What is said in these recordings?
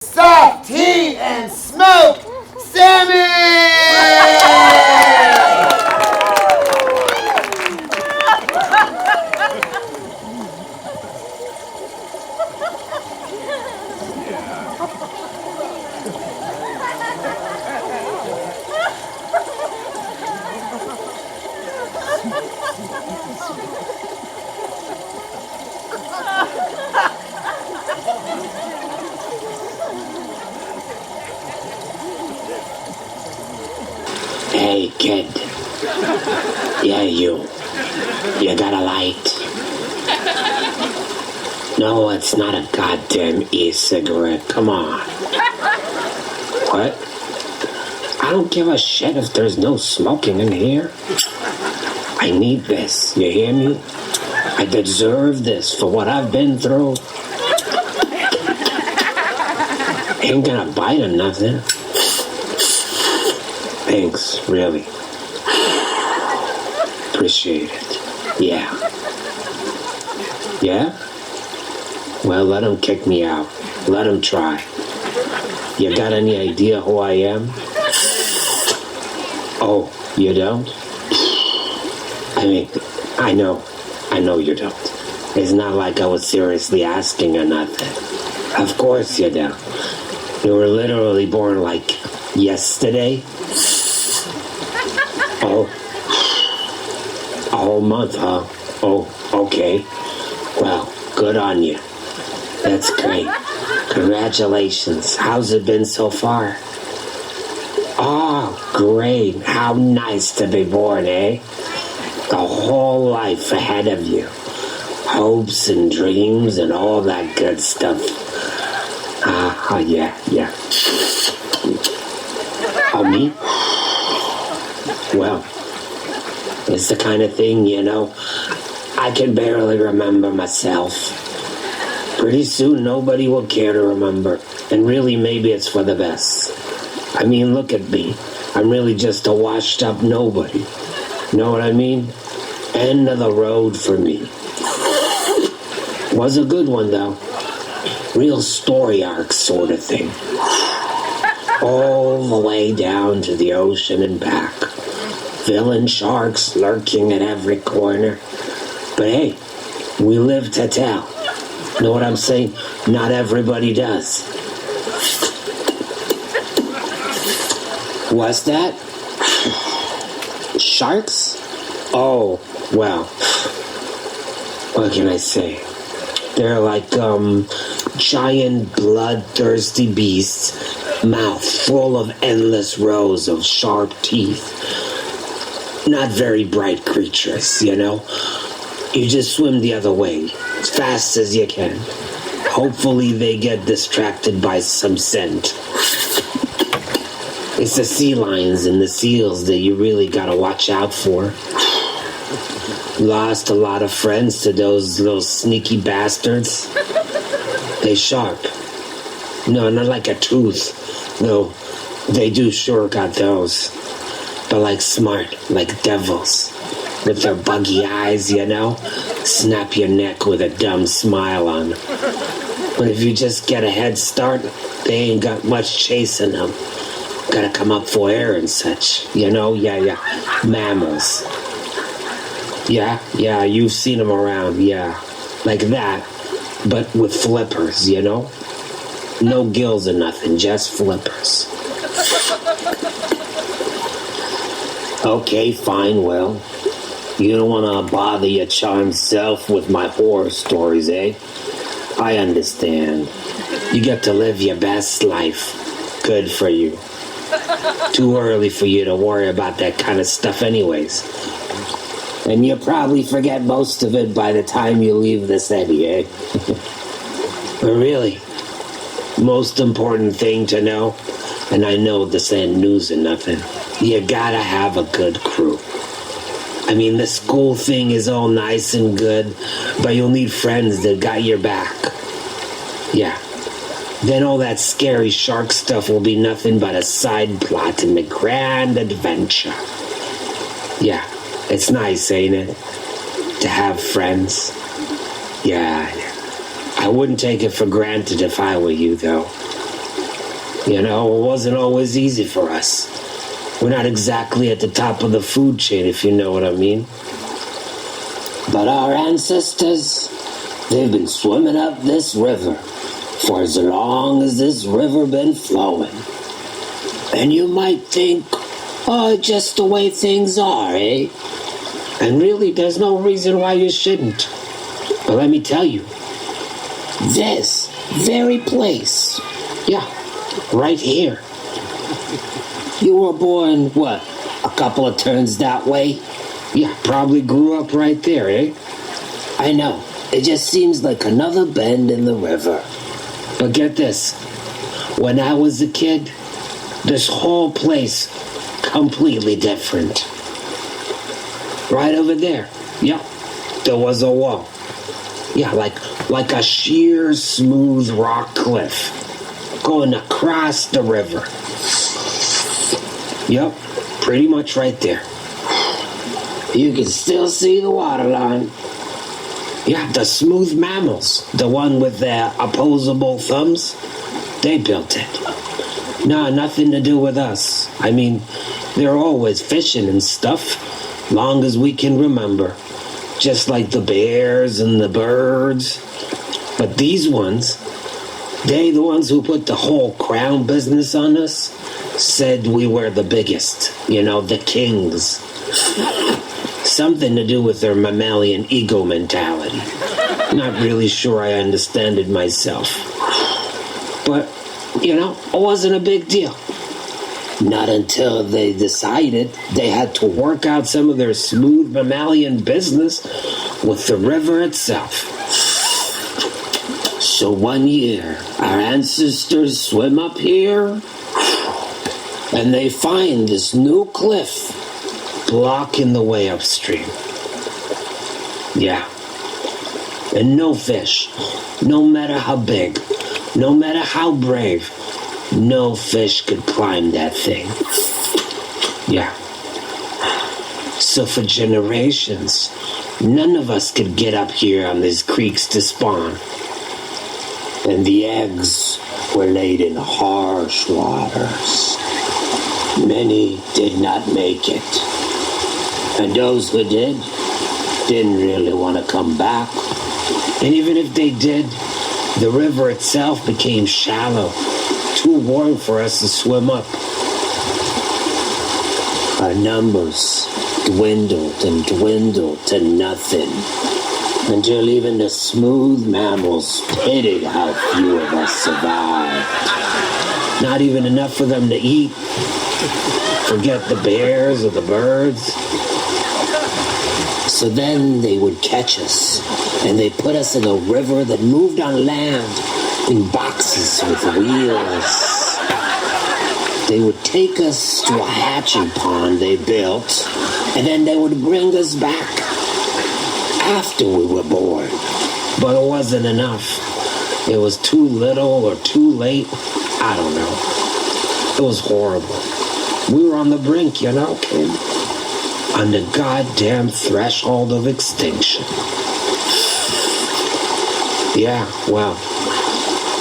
soft tea and smoked salmon! Hey, kid. Yeah, you. You got a light? No, it's not a goddamn e-cigarette. Come on. What? I don't give a shit if there's no smoking in here. I need this. You hear me? I deserve this for what I've been through. Ain't gonna bite or nothing. Thanks, really. Appreciate it. Yeah. Yeah? Well, let him kick me out. Let him try. You got any idea who I am? Oh, you don't? I mean, I know you don't. It's not like I was seriously asking or nothing. Of course you don't. You were literally born like yesterday. Oh, a whole month, huh? Oh, okay. Well, good on you. That's great. Congratulations. How's it been so far? Oh, great. How nice to be born, eh? A whole life ahead of you. Hopes and dreams and all that good stuff. Yeah. Oh, me? Well, it's the kind of thing, I can barely remember myself. Pretty soon nobody will care to remember, and really maybe it's for the best. I mean, look at me. I'm really just a washed up nobody. Know what I mean? End of the road for me. Was a good one, though. Real story arc sort of thing. All the way down to the ocean and back. Villain sharks lurking at every corner. But hey, we live to tell. Know what I'm saying? Not everybody does. What's that? Sharks? Oh, well. What can I say? They're like, giant bloodthirsty beasts, mouth full of endless rows of sharp teeth. Not very bright creatures, You just swim the other way, as fast as you can. Hopefully they get distracted by some scent. It's the sea lions and the seals that you really gotta watch out for. Lost a lot of friends to those little sneaky bastards. They sharp. No, not like a tooth. Though they do sure got those. But like smart, like devils. With their buggy eyes, Snap your neck with a dumb smile on them. But if you just get a head start, they ain't got much chasing them. Gotta come up for air and such. Yeah. Mammals. Yeah, you've seen them around, yeah. Like that, but with flippers, No gills or nothing, just flippers. Okay, fine, well. You don't want to bother your charmed self with my horror stories, eh? I understand. You get to live your best life. Good for you. Too early for you to worry about that kind of stuff anyways. And you'll probably forget most of it by the time you leave the city, eh? But really, most important thing to know, and I know this ain't news or nothing, you gotta have a good crew. I mean, the school thing is all nice and good, but you'll need friends that got your back. Yeah. Then all that scary shark stuff will be nothing but a side plot in the grand adventure. Yeah, it's nice, ain't it? To have friends. Yeah. I wouldn't take it for granted if I were you, though. You know, it wasn't always easy for us. We're not exactly at the top of the food chain, if you know what I mean. But our ancestors, they've been swimming up this river for as long as this river been flowing. And you might think, oh, just the way things are, eh? And really, there's no reason why you shouldn't. But let me tell you, this very place, yeah, right here. You were born, what, a couple of turns that way? Yeah, probably grew up right there, eh? I know, it just seems like another bend in the river. But get this, when I was a kid, this whole place, completely different. Right over there, yeah, there was a wall. Yeah, like a sheer, smooth rock cliff going across the river. Yep, pretty much right there. You can still see the water line. Yeah, the smooth mammals, the one with their opposable thumbs, they built it. No, nothing to do with us. I mean, they're always fishing and stuff, long as we can remember. Just like the bears and the birds. But these ones, they the ones who put the whole crown business on us, said we were the biggest, you know, the kings. Something to do with their mammalian ego mentality. Not really sure I understand it myself. But, you know, it wasn't a big deal. Not until they decided they had to work out some of their smooth mammalian business with the river itself. So one year, our ancestors swim up here, and they find this new cliff blocking the way upstream. Yeah. And no fish, no matter how big, no matter how brave, no fish could climb that thing. Yeah. So for generations, none of us could get up here on these creeks to spawn. And the eggs were laid in harsh waters. Many did not make it. And those who didn't really want to come back. And even if they did, the river itself became shallow, too warm for us to swim up. Our numbers dwindled and dwindled to nothing, until even the smooth mammals pitied how few of us survived. Not even enough for them to eat. Forget the bears or the birds. So then they would catch us, and they put us in a river that moved on land in boxes with wheels. They would take us to a hatching pond they built, and then they would bring us back after we were born. But it wasn't enough. It was too little or too late. I don't know. It was horrible. We were on the brink, you know, kid. On the goddamn threshold of extinction. Yeah, well,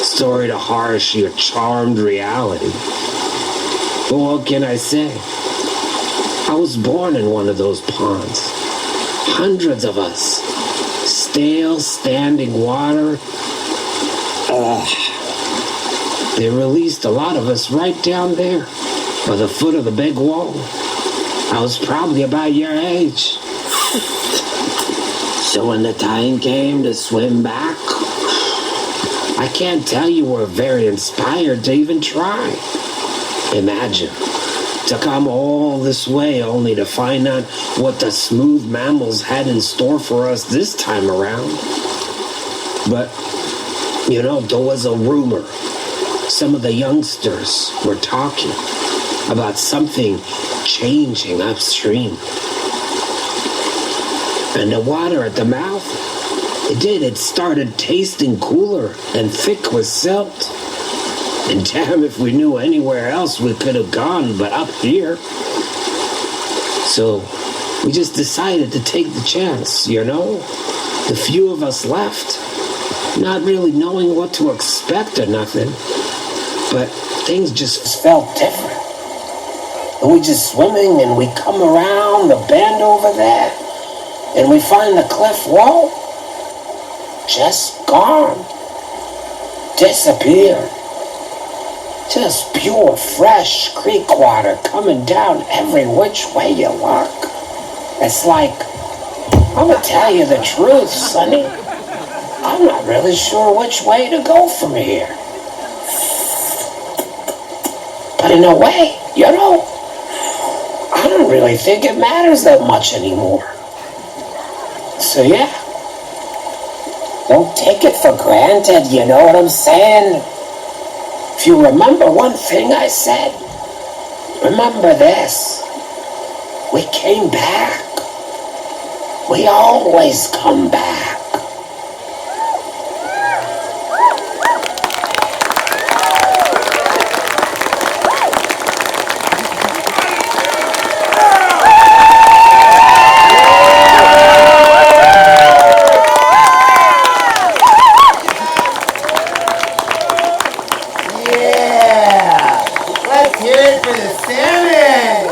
sorry to harsh your charmed reality. But what can I say? I was born in one of those ponds. Hundreds of us. Stale, standing water. They released a lot of us right down there by the foot of the big wall. I was probably about your age. So when the time came to swim back, I can't tell you we're very inspired to even try. Imagine, to come all this way only to find out what the smooth mammals had in store for us this time around. But, you know, there was a rumor. Some of the youngsters were talking about something changing upstream. And the water at the mouth, it started tasting cooler and thick with silt. And damn if we knew anywhere else we could have gone but up here. So we just decided to take the chance, you know? The few of us left, not really knowing what to expect or nothing. But things just felt different. And we just swimming and we come around the bend over there and we find the cliff wall just gone, disappeared. Just pure, fresh creek water coming down every which way you look. It's like, I'm gonna tell you the truth, Sonny. I'm not really sure which way to go from here. But in a way, I don't really think it matters that much anymore. So yeah, don't take it for granted, you know what I'm saying? If you remember one thing I said, remember this. We came back. We always come back. Yeah! Let's hear it for the salmon!